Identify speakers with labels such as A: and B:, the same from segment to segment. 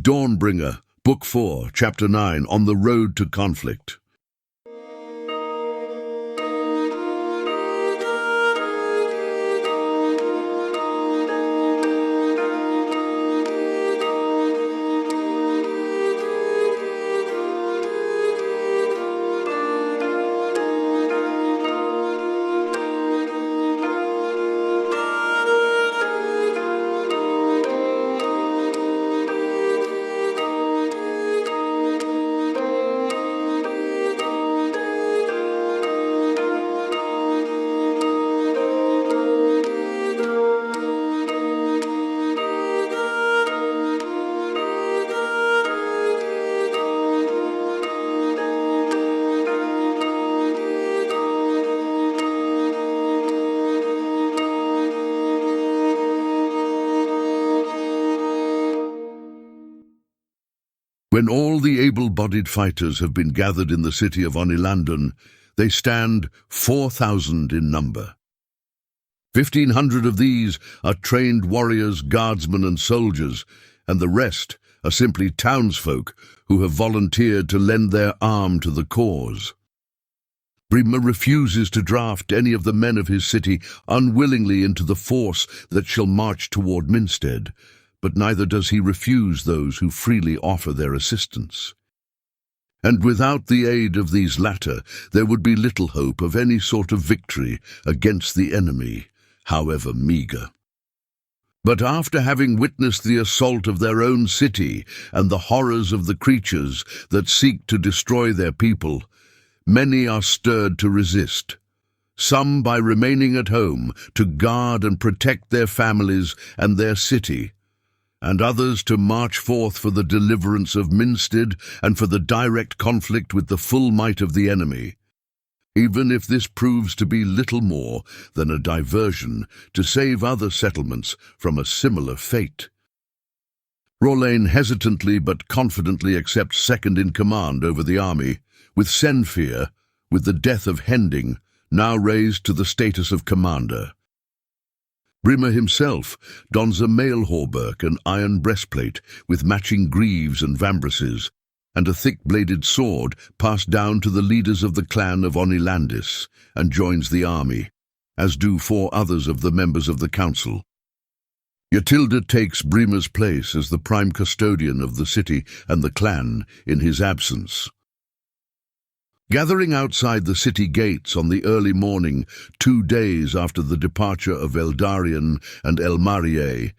A: Dawnbringer, Book 4, Chapter 9, On the Road to Conflict. When all the able-bodied fighters have been gathered in the city of Onilanden, they stand 4,000 in number. 1,500 of these are trained warriors, guardsmen and soldiers, and the rest are simply townsfolk who have volunteered to lend their arm to the cause. Brima refuses to draft any of the men of his city unwillingly into the force that shall march toward Minstead, but neither does he refuse those who freely offer their assistance. And without the aid of these latter, there would be little hope of any sort of victory against the enemy, however meagre. But after having witnessed the assault of their own city and the horrors of the creatures that seek to destroy their people, many are stirred to resist. Some by remaining at home to guard and protect their families and their city, and others to march forth for the deliverance of Minstead and for the direct conflict with the full might of the enemy, even if this proves to be little more than a diversion to save other settlements from a similar fate. Rolain hesitantly but confidently accepts second in command over the army, with Senfir, with the death of Hending, now raised to the status of commander. Brima himself dons a mail hauberk and iron breastplate with matching greaves and vambraces, and a thick-bladed sword passed down to the leaders of the clan of Onilandis, and joins the army, as do 4 others of the members of the council. Yatilda takes Brima's place as the prime custodian of the city and the clan in his absence. Gathering outside the city gates on the early morning, 2 days after the departure of Eldarion and Elmarie,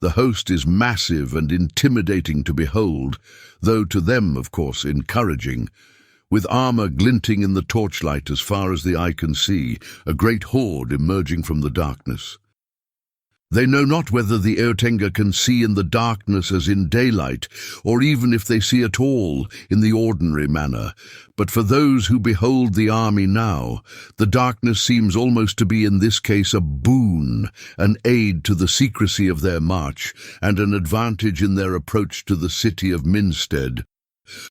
A: the host is massive and intimidating to behold, though to them, of course, encouraging. With armor glinting in the torchlight as far as the eye can see, a great horde emerging from the darkness. They know not whether the Ertenga can see in the darkness as in daylight, or even if they see at all in the ordinary manner. But for those who behold the army now, the darkness seems almost to be in this case a boon, an aid to the secrecy of their march, and an advantage in their approach to the city of Minstead.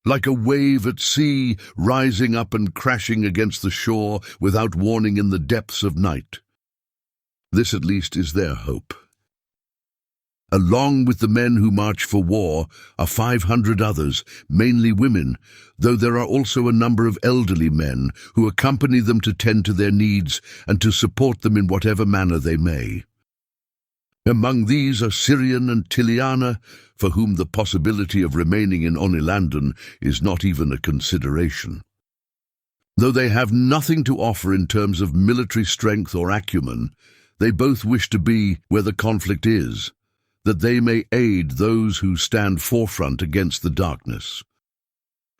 A: Like a wave at sea, rising up and crashing against the shore without warning in the depths of night. This at least is their hope. Along with the men who march for war are 500 others, mainly women, though there are also a number of elderly men who accompany them to tend to their needs and to support them in whatever manner they may. Among these are Syrian and Tiliana, for whom the possibility of remaining in Onilanden is not even a consideration. Though they have nothing to offer in terms of military strength or acumen, they both wish to be where the conflict is, that they may aid those who stand forefront against the darkness.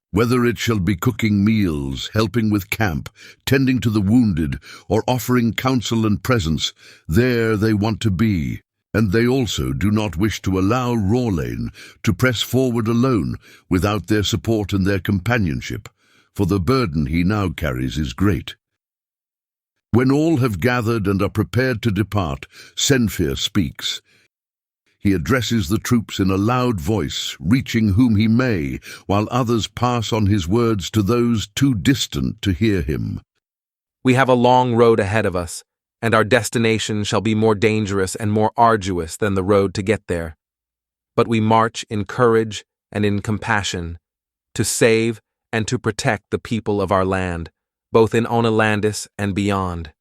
A: Whether it shall be cooking meals, helping with camp, tending to the wounded, or offering counsel and presence, there they want to be, and they also do not wish to allow Rolain to press forward alone without their support and their companionship, for the burden he now carries is great. When all have gathered and are prepared to depart, Senfir speaks. He addresses the troops in a loud voice, reaching whom he may, while others pass on his words to those too distant to hear him.
B: We have a long road ahead of us, and our destination shall be more dangerous and more arduous than the road to get there. But we march in courage and in compassion, to save and to protect the people of our land, both in Onilandis and beyond.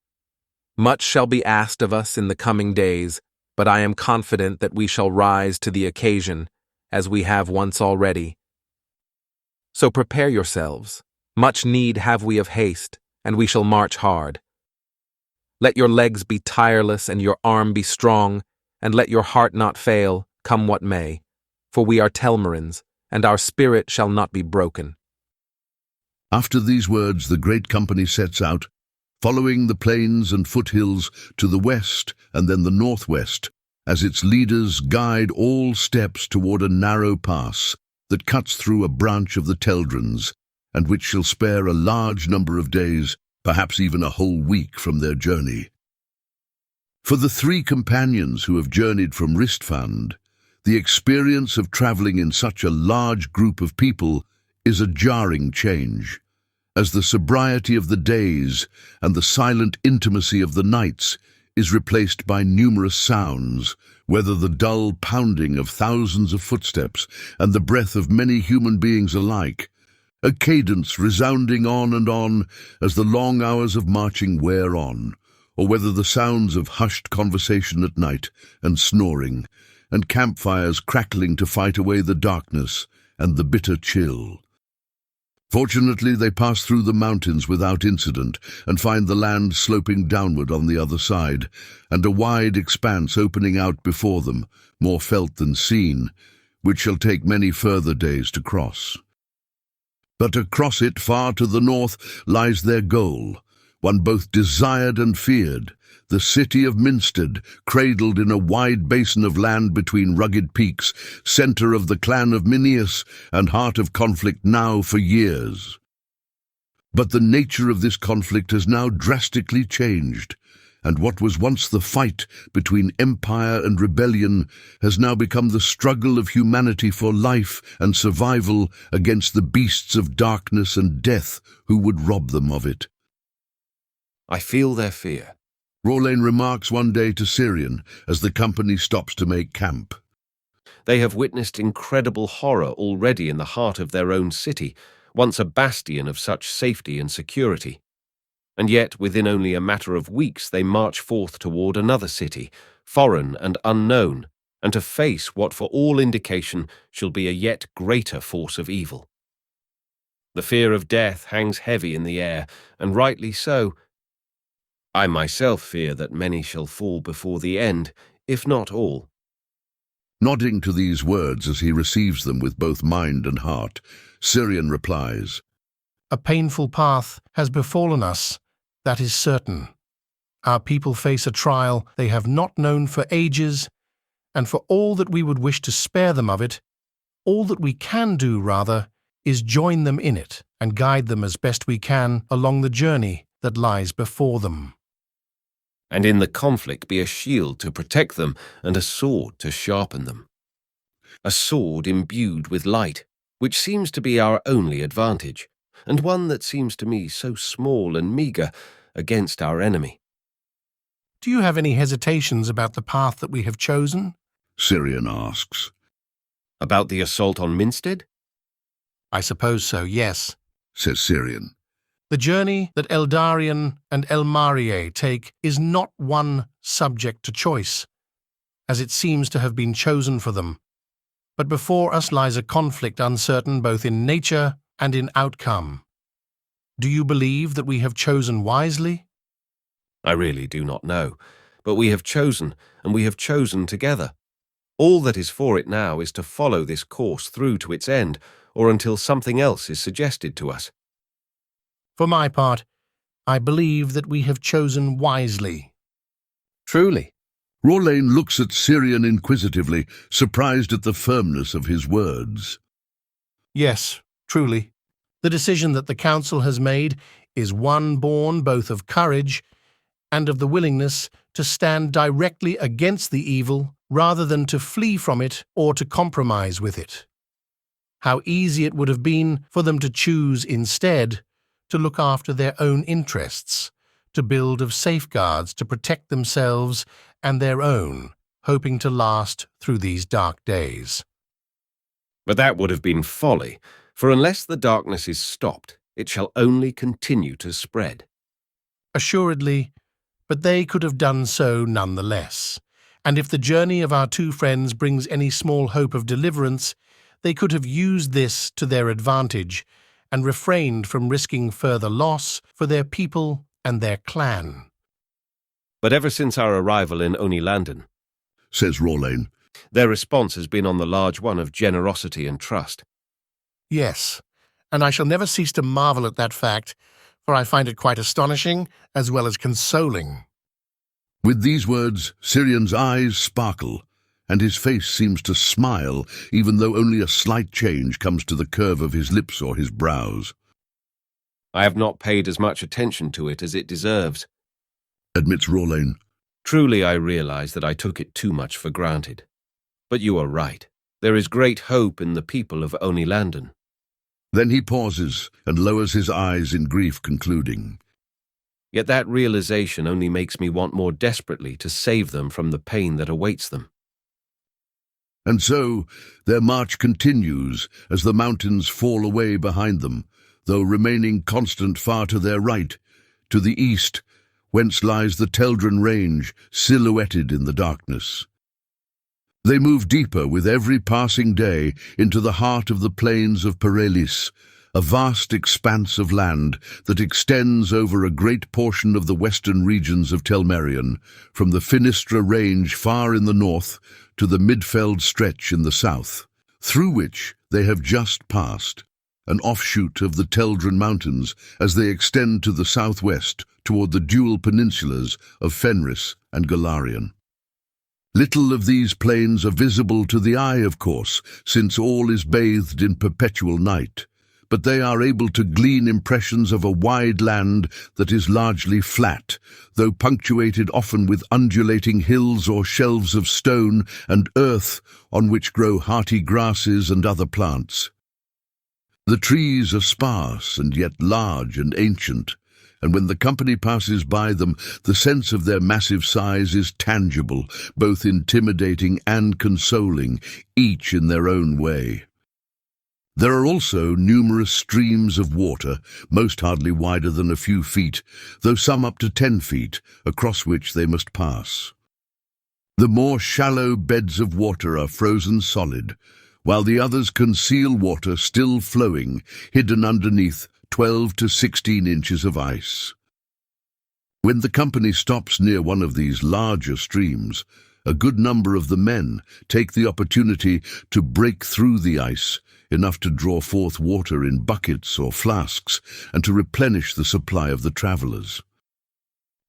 B: Much shall be asked of us in the coming days, but I am confident that we shall rise to the occasion, as we have once already. So prepare yourselves. Much need have we of haste, and we shall march hard. Let your legs be tireless and your arm be strong, and let your heart not fail, come what may. For we are Telmarans, and our spirit shall not be broken.
A: After these words, the great company sets out, following the plains and foothills to the west and then the northwest, as its leaders guide all steps toward a narrow pass that cuts through a branch of the Teldrans, and which shall spare a large number of days, perhaps even a whole week from their journey. For the three companions who have journeyed from Ristfand, the experience of traveling in such a large group of people is a jarring change, as the sobriety of the days and the silent intimacy of the nights is replaced by numerous sounds, whether the dull pounding of thousands of footsteps and the breath of many human beings alike, a cadence resounding on and on as the long hours of marching wear on, or whether the sounds of hushed conversation at night and snoring, and campfires crackling to fight away the darkness and the bitter chill. Fortunately, they pass through the mountains without incident and find the land sloping downward on the other side, and a wide expanse opening out before them, more felt than seen, which shall take many further days to cross. But across it, far to the north, lies their goal, one both desired and feared, the city of Minstead, cradled in a wide basin of land between rugged peaks, centre of the clan of Mineas and heart of conflict now for years. But the nature of this conflict has now drastically changed, and what was once the fight between empire and rebellion has now become the struggle of humanity for life and survival against the beasts of darkness and death who would rob them of it.
C: I feel their fear.
A: Rorlain remarks one day to Syrian as the company stops to make camp.
C: They have witnessed incredible horror already in the heart of their own city, once a bastion of such safety and security. And yet, within only a matter of weeks, they march forth toward another city, foreign and unknown, and to face what for all indication shall be a yet greater force of evil. The fear of death hangs heavy in the air, and rightly so. I myself fear that many shall fall before the end, if not all.
A: Nodding to these words as he receives them with both mind and heart, Syrian replies,
D: A painful path has befallen us, that is certain. Our people face a trial they have not known for ages, and for all that we would wish to spare them of it, all that we can do, rather, is join them in it and guide them as best we can along the journey that lies before them.
C: And in the conflict be a shield to protect them and a sword to sharpen them. A sword imbued with light, which seems to be our only advantage, and one that seems to me so small and meagre against our enemy.
D: Do you have any hesitations about the path that we have chosen?
A: Syrian asks.
C: About the assault on Minstead?
D: I suppose so, yes.
A: Says Syrian.
D: The journey that Eldarion and Elmarie take is not one subject to choice, as it seems to have been chosen for them. But before us lies a conflict uncertain both in nature and in outcome. Do you believe that we have chosen wisely?
C: I really do not know, but we have chosen, and we have chosen together. All that is for it now is to follow this course through to its end, or until something else is suggested to us.
D: For my part, I believe that we have chosen wisely.
B: Truly.
A: Rorlain looks at Syrian inquisitively, surprised at the firmness of his words.
D: Yes, truly. The decision that the Council has made is one born both of courage and of the willingness to stand directly against the evil rather than to flee from it or to compromise with it. How easy it would have been for them to choose instead to look after their own interests, to build of safeguards to protect themselves and their own, hoping to last through these dark days.
C: But that would have been folly, for unless the darkness is stopped, it shall only continue to spread.
D: Assuredly, but they could have done so nonetheless. And if the journey of our two friends brings any small hope of deliverance, they could have used this to their advantage and refrained from risking further loss for their people and their clan.
C: But ever since our arrival in Onilandon,
A: says Rawlane,
C: their response has been on the large one of generosity and trust.
D: Yes, and I shall never cease to marvel at that fact, for I find it quite astonishing as well as consoling.
A: With these words, Sirion's eyes sparkle, and his face seems to smile, even though only a slight change comes to the curve of his lips or his brows.
C: I have not paid as much attention to it as it deserves,
A: admits Rawlane.
C: Truly I realize that I took it too much for granted. But you are right. There is great hope in the people of Onilandon.
A: Then he pauses and lowers his eyes in grief, concluding,
C: Yet that realization only makes me want more desperately to save them from the pain that awaits them.
A: And so their march continues as the mountains fall away behind them, though remaining constant far to their right, to the east, whence lies the Teldren Range, silhouetted in the darkness. They move deeper with every passing day into the heart of the plains of Perelis, a vast expanse of land that extends over a great portion of the western regions of Telmerion, from the Finistra Range far in the north to the Midfeld stretch in the south, through which they have just passed, an offshoot of the Teldren Mountains as they extend to the southwest toward the dual peninsulas of Fenris and Golarion. Little of these plains are visible to the eye, of course, since all is bathed in perpetual night, but they are able to glean impressions of a wide land that is largely flat, though punctuated often with undulating hills or shelves of stone and earth on which grow hardy grasses and other plants. The trees are sparse and yet large and ancient, and when the company passes by them, the sense of their massive size is tangible, both intimidating and consoling, each in their own way. There are also numerous streams of water, most hardly wider than a few feet, though some up to 10 feet, across which they must pass. The more shallow beds of water are frozen solid, while the others conceal water still flowing, hidden underneath 12 to 16 inches of ice. When the company stops near one of these larger streams, a good number of the men take the opportunity to break through the ice, enough to draw forth water in buckets or flasks and to replenish the supply of the travellers.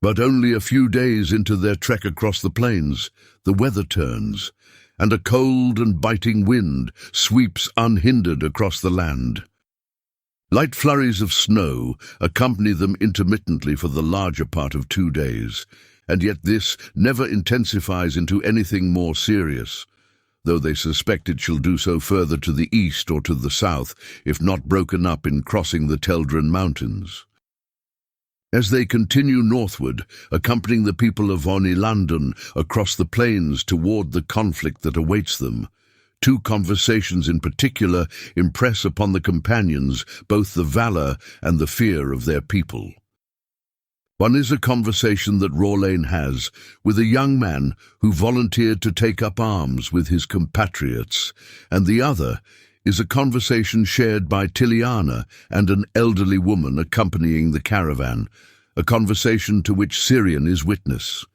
A: But only a few days into their trek across the plains, the weather turns, and a cold and biting wind sweeps unhindered across the land. Light flurries of snow accompany them intermittently for the larger part of 2 days, and yet this never intensifies into anything more serious, though they suspect it shall do so further to the east or to the south, if not broken up in crossing the Teldren Mountains. As they continue northward, accompanying the people of Onilandon across the plains toward the conflict that awaits them, 2 conversations in particular impress upon the companions both the valor and the fear of their people. One is a conversation that Rawlane has with a young man who volunteered to take up arms with his compatriots, and the other is a conversation shared by Tiliana and an elderly woman accompanying the caravan, a conversation to which Sirion is witness.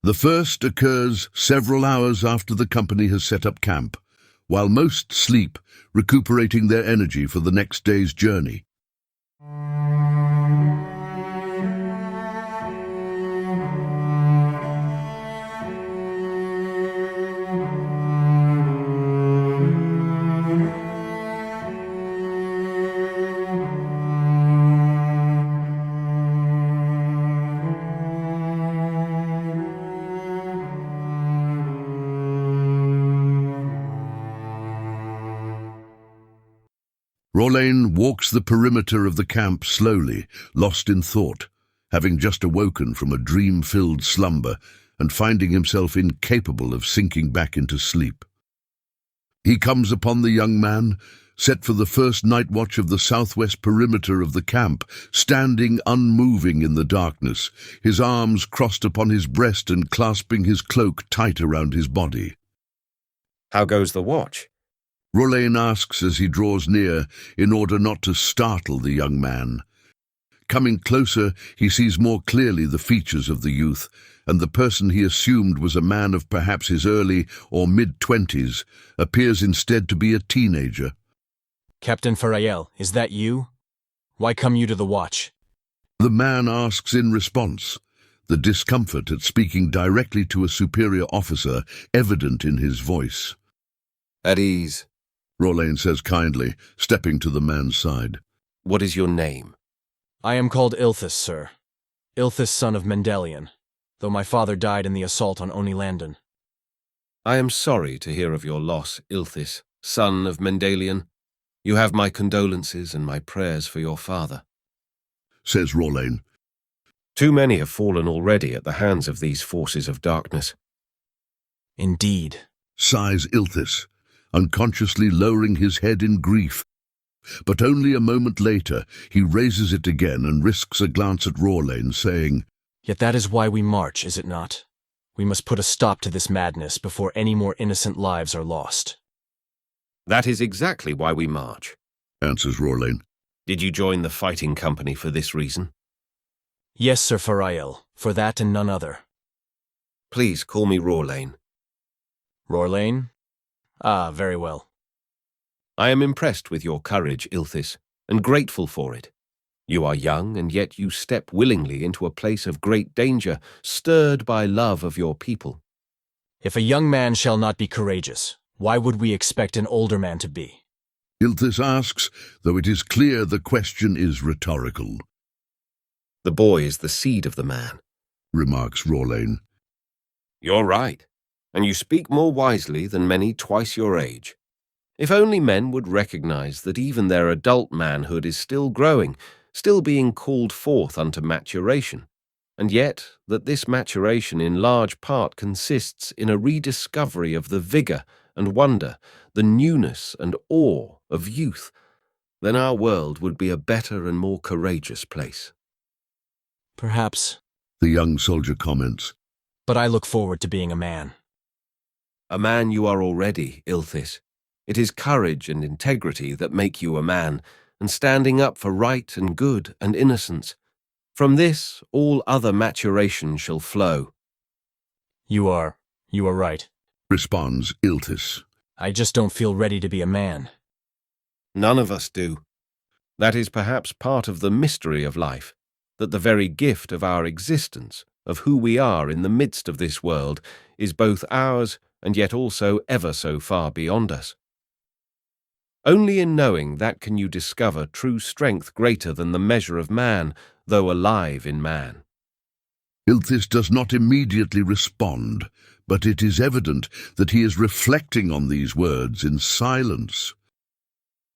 A: The first occurs several hours after the company has set up camp, while most sleep, recuperating their energy for the next day's journey. Rawlane walks the perimeter of the camp slowly, lost in thought, having just awoken from a dream-filled slumber and finding himself incapable of sinking back into sleep. He comes upon the young man, set for the first night watch of the southwest perimeter of the camp, standing unmoving in the darkness, his arms crossed upon his breast and clasping his cloak tight around his body.
C: How goes the watch?
A: Rollane asks as he draws near, in order not to startle the young man. Coming closer, he sees more clearly the features of the youth, and the person he assumed was a man of perhaps his early or mid-20s appears instead to be a teenager.
E: Captain Farael, is that you? Why come you to the watch?
A: The man asks in response, the discomfort at speaking directly to a superior officer evident in his voice.
C: At ease.
A: Rollane says kindly, stepping to the man's side.
C: What is your name?
E: I am called Ilthus, sir. Ilthus, son of Mendelian, though my father died in the assault on Onilandon.
C: I am sorry to hear of your loss, Ilthus, son of Mendelian. You have my condolences and my prayers for your father,
A: says Rollane.
C: Too many have fallen already at the hands of these forces of darkness.
E: Indeed,
A: sighs Ilthus, unconsciously lowering his head in grief. But only a moment later, he raises it again and risks a glance at Rollane, saying,
E: Yet that is why we march, is it not? We must put a stop to this madness before any more innocent lives are lost.
C: That is exactly why we march,
A: answers Rollane.
C: Did you join the fighting company for this reason?
E: Yes, Sir Farael, for that and none other.
C: Please call me Rollane.
E: Rollane? Ah, very well.
C: I am impressed with your courage, Ilthus, and grateful for it. You are young, and yet you step willingly into a place of great danger, stirred by love of your people.
E: If a young man shall not be courageous, why would we expect an older man to be?
A: Ilthus asks, though it is clear the question is rhetorical.
C: The boy is the seed of the man,
A: remarks Rollane.
C: You're right, and you speak more wisely than many twice your age. If only men would recognize that even their adult manhood is still growing, still being called forth unto maturation, and yet that this maturation in large part consists in a rediscovery of the vigor and wonder, the newness and awe of youth, then our world would be a better and more courageous place.
E: Perhaps,
A: the young soldier comments.
E: But I look forward to being a man.
C: A man you are already, Ilthus. It is courage and integrity that make you a man, and standing up for right and good and innocence. From this, all other maturation shall flow.
E: You are right,
A: responds Ilthus.
E: I just don't feel ready to be a man.
C: None of us do. That is perhaps part of the mystery of life, that the very gift of our existence, of who we are in the midst of this world, is both ours and yet also ever so far beyond us. Only in knowing that can you discover true strength greater than the measure of man, though alive in man.
A: Ilthus does not immediately respond, but it is evident that he is reflecting on these words in silence.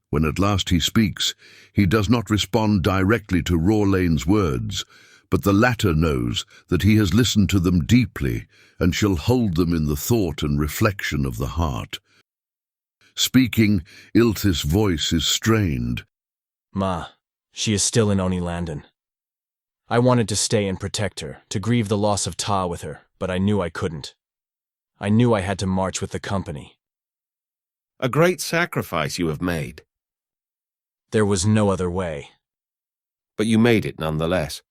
A: When at last he speaks, he does not respond directly to Rollane's words, but the latter knows that he has listened to them deeply and shall hold them in the thought and reflection of the heart. Speaking, Ilthus' voice is strained.
E: Ma, she is still in Onilandon. I wanted to stay and protect her, to grieve the loss of Ta with her, but I knew I couldn't. I knew I had to march with the company.
C: A great sacrifice you have made.
E: There was no other way.
C: But you made it nonetheless.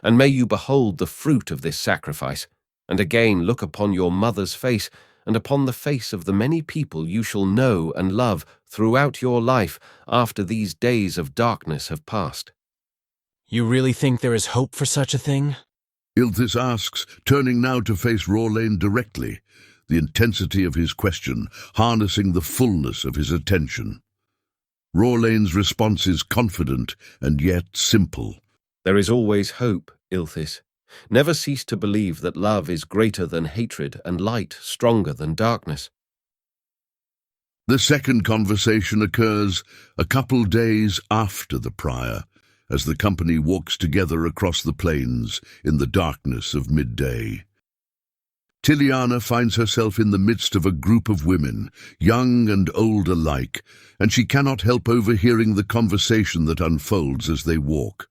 C: And may you behold the fruit of this sacrifice, and again look upon your mother's face, and upon the face of the many people you shall know and love throughout your life after these days of darkness have passed.
E: You really think there is hope for such a thing?
A: Ilthus asks, turning now to face Rollane directly, the intensity of his question harnessing the fullness of his attention. Rollane's response is confident and yet simple.
C: There is always hope, Ilthus. Never cease to believe that love is greater than hatred and light stronger than darkness.
A: The second conversation occurs a couple days after the prior, as the company walks together across the plains in the darkness of midday. Tiliana finds herself in the midst of a group of women, young and old alike, and she cannot help overhearing the conversation that unfolds as they walk.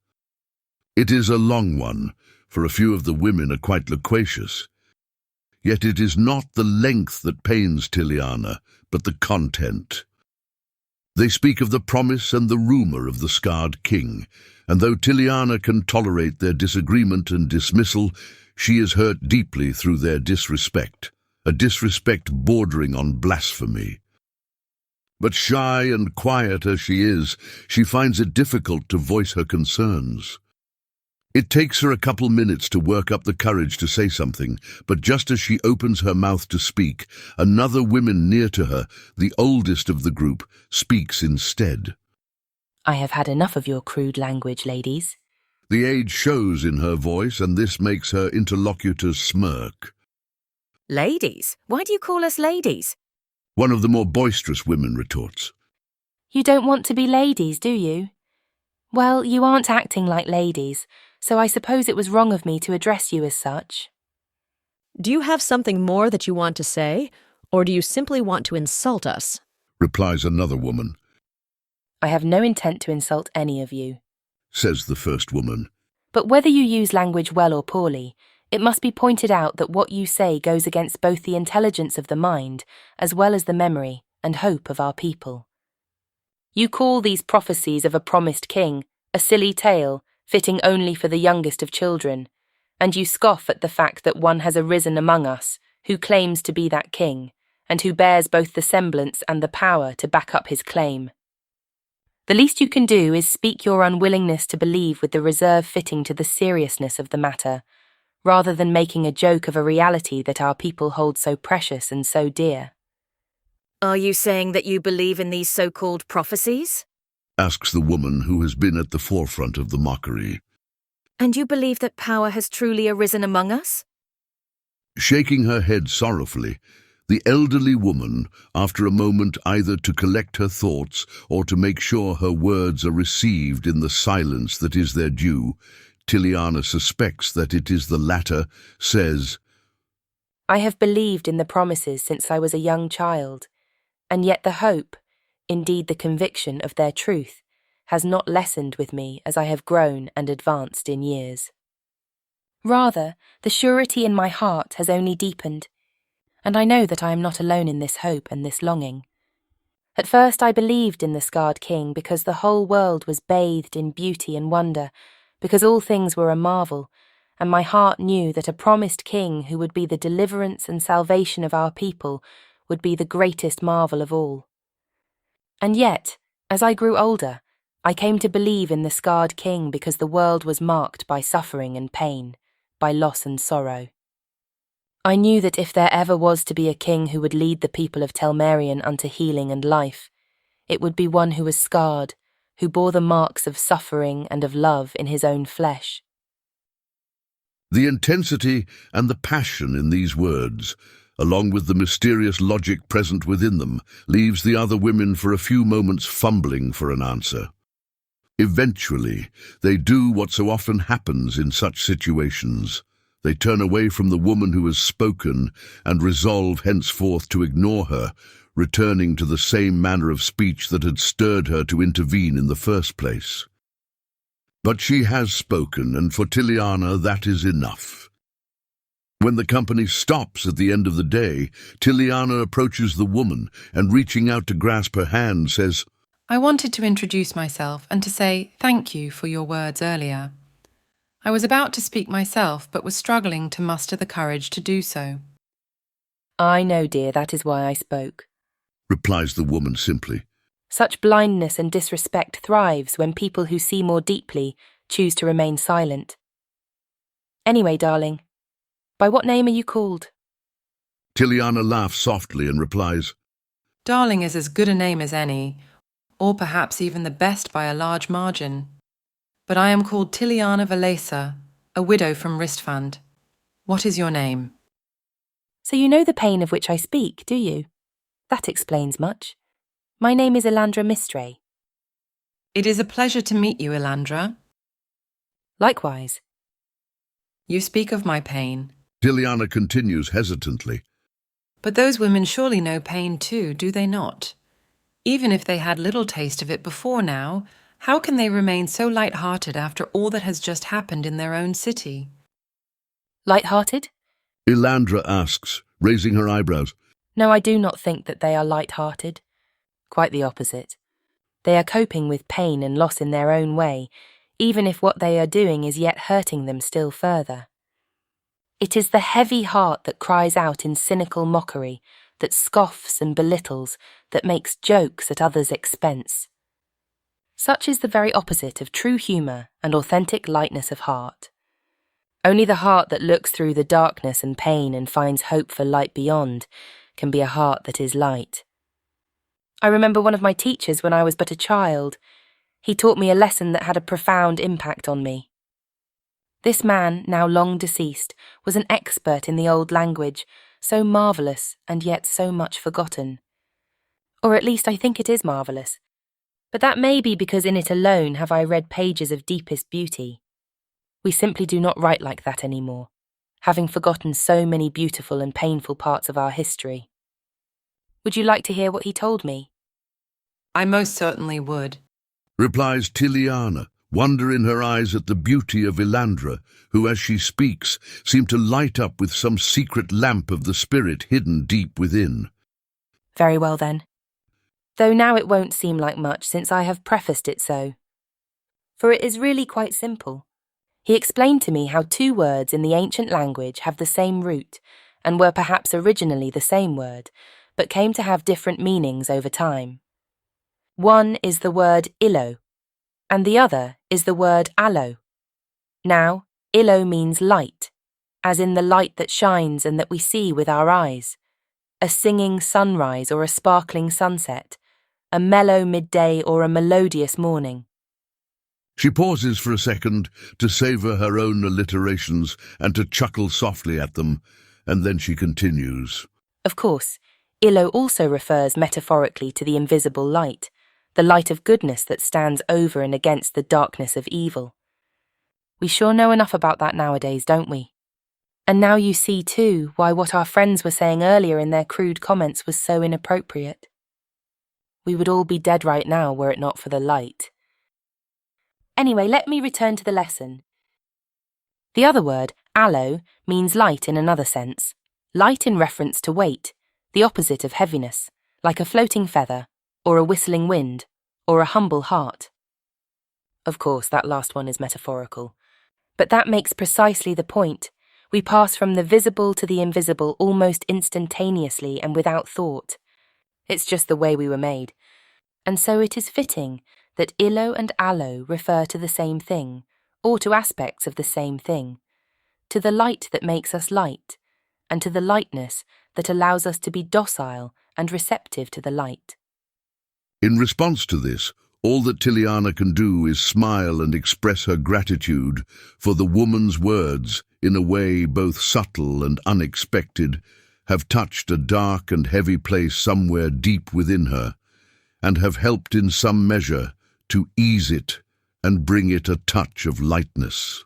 A: It is a long one, for a few of the women are quite loquacious. Yet it is not the length that pains Tiliana, but the content. They speak of the promise and the rumor of the scarred king, and though Tiliana can tolerate their disagreement and dismissal, she is hurt deeply through their disrespect, a disrespect bordering on blasphemy. But shy and quiet as she is, she finds it difficult to voice her concerns. It takes her a couple minutes to work up the courage to say something, but just as she opens her mouth to speak, another woman near to her, the oldest of the group, speaks instead.
F: I have had enough of your crude language, ladies.
A: The age shows in her voice, and this makes her interlocutors smirk.
G: Ladies? Why do you call us ladies?
A: One of the more boisterous women retorts.
F: You don't want to be ladies, do you? Well, you aren't acting like ladies, so I suppose it was wrong of me to address you as such.
G: Do you have something more that you want to say, or do you simply want to insult us?
A: Replies another woman.
F: I have no intent to insult any of you,
A: Says the first woman.
F: but whether you use language well or poorly, it must be pointed out that what you say goes against both the intelligence of the mind as well as the memory and hope of our people. You call these prophecies of a promised king a silly tale fitting only for the youngest of children, and you scoff at the fact that one has arisen among us who claims to be that king, and who bears both the semblance and the power to back up his claim. The least you can do is speak your unwillingness to believe with the reserve fitting to the seriousness of the matter, rather than making a joke of a reality that our people hold so precious and so dear.
G: Are you saying that you believe in these so-called prophecies?
A: Asks the woman who has been at the forefront of the mockery.
G: And you believe that power has truly arisen among us?
A: Shaking her head sorrowfully, the elderly woman, after a moment either to collect her thoughts or to make sure her words are received in the silence that is their due, Tiliana suspects that it is the latter, says,
F: I have believed in the promises since I was a young child, and yet the hope, indeed the conviction of their truth, has not lessened with me as I have grown and advanced in years. Rather, the surety in my heart has only deepened, and I know that I am not alone in this hope and this longing. At first I believed in the scarred king because the whole world was bathed in beauty and wonder, because all things were a marvel, and my heart knew that a promised king who would be the deliverance and salvation of our people would be the greatest marvel of all. And yet, as I grew older, I came to believe in the scarred king because the world was marked by suffering and pain, by loss and sorrow. I knew that if there ever was to be a king who would lead the people of Telmerian unto healing and life, it would be one who was scarred, who bore the marks of suffering and of love in his own flesh.
A: The intensity and the passion in these words, along with the mysterious logic present within them, leaves the other women for a few moments fumbling for an answer. Eventually, they do what so often happens in such situations. They turn away from the woman who has spoken and resolve henceforth to ignore her, returning to the same manner of speech that had stirred her to intervene in the first place. But she has spoken, and for Tiliana that is enough. When the company stops at the end of the day, Tiliana approaches the woman and, reaching out to grasp her hand, says,
H: I wanted to introduce myself and to say thank you for your words earlier. I was about to speak myself, but was struggling to muster the courage to do so.
F: I know, dear, that is why I spoke.
A: Replies the woman simply.
F: Such blindness and disrespect thrives when people who see more deeply choose to remain silent. Anyway, darling, by what name are you called?
A: Tiliana laughs softly and replies,
H: Darling is as good a name as any, or perhaps even the best by a large margin. But I am called Tiliana Valesa, a widow from Ristfand. What is your name?
F: So you know the pain of which I speak, do you? That explains much. My name is Elandra Mistray.
H: It is a pleasure to meet you, Elandra.
F: Likewise.
H: You speak of my pain,
A: Tiliana continues hesitantly.
H: But those women surely know pain too, do they not? Even if they had little taste of it before now, how can they remain so light-hearted after all that has just happened in their own city?
F: Light-hearted?
A: Elandra asks, raising her eyebrows.
F: No, I do not think that they are light-hearted. Quite the opposite. They are coping with pain and loss in their own way, even if what they are doing is yet hurting them still further. It is the heavy heart that cries out in cynical mockery, that scoffs and belittles, that makes jokes at others' expense. Such is the very opposite of true humour and authentic lightness of heart. Only the heart that looks through the darkness and pain and finds hope for light beyond can be a heart that is light. I remember one of my teachers when I was but a child. He taught me a lesson that had a profound impact on me. This man, now long deceased, was an expert in the old language, so marvellous and yet so much forgotten. Or at least I think it is marvellous. But that may be because in it alone have I read pages of deepest beauty. We simply do not write like that anymore, having forgotten so many beautiful and painful parts of our history. Would you like to hear what he told me?
H: I most certainly would.
A: Replies Tiliana, wonder in her eyes at the beauty of Elandra, who, as she speaks, seemed to light up with some secret lamp of the spirit hidden deep within.
F: Very well then. Though now it won't seem like much since I have prefaced it so. For it is really quite simple. He explained to me how two words in the ancient language have the same root, and were perhaps originally the same word, but came to have different meanings over time. One is the word illo, and the other is the word allo. Now, illo means light, as in the light that shines and that we see with our eyes, a singing sunrise or a sparkling sunset, a mellow midday or a melodious morning.
A: She pauses for a second to savour her own alliterations and to chuckle softly at them, and then she continues.
F: Of course, illo also refers metaphorically to the invisible light, the light of goodness that stands over and against the darkness of evil. We sure know enough about that nowadays, don't we? And now you see, too, why what our friends were saying earlier in their crude comments was so inappropriate. We would all be dead right now were it not for the light. Anyway, let me return to the lesson. The other word, allo, means light in another sense. Light in reference to weight, the opposite of heaviness, like a floating feather, or a whistling wind, or a humble heart. Of course, that last one is metaphorical. But that makes precisely the point. We pass from the visible to the invisible almost instantaneously and without thought. It's just the way we were made. And so it is fitting that illo and allo refer to the same thing, or to aspects of the same thing, to the light that makes us light, and to the lightness that allows us to be docile and receptive to the light.
A: In response to this, all that Tiliana can do is smile and express her gratitude for the woman's words, in a way both subtle and unexpected, have touched a dark and heavy place somewhere deep within her, and have helped in some measure to ease it and bring it a touch of lightness.